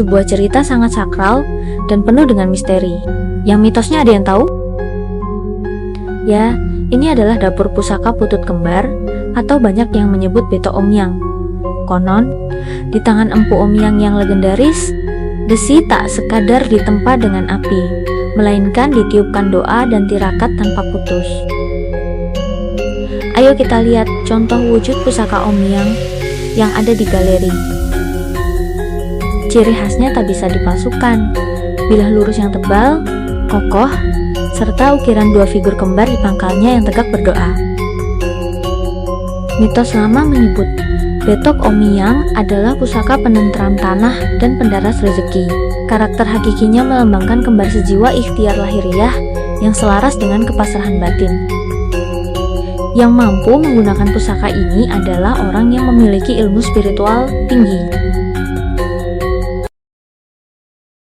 sebuah cerita sangat sakral dan penuh dengan misteri. Yang mitosnya ada yang tahu? Ya, ini adalah dapur pusaka Putut Kembar atau banyak yang menyebut Beto Omyang. Konon, di tangan Empu Omyang yang legendaris, besi tak sekadar ditempa dengan api, melainkan ditiupkan doa dan tirakat tanpa putus. Ayo kita lihat contoh wujud pusaka Omyang yang ada di galeri. Ciri khasnya tak bisa dipalsukan, bilah lurus yang tebal, kokoh, serta ukiran dua figur kembar di pangkalnya yang tegak berdoa. Mitos lama menyebut Betok Omyang adalah pusaka penentram tanah dan pendaras rezeki. Karakter hakikinya melambangkan kembar sejiwa ikhtiar lahiriah yang selaras dengan kepasrahan batin. Yang mampu menggunakan pusaka ini adalah orang yang memiliki ilmu spiritual tinggi.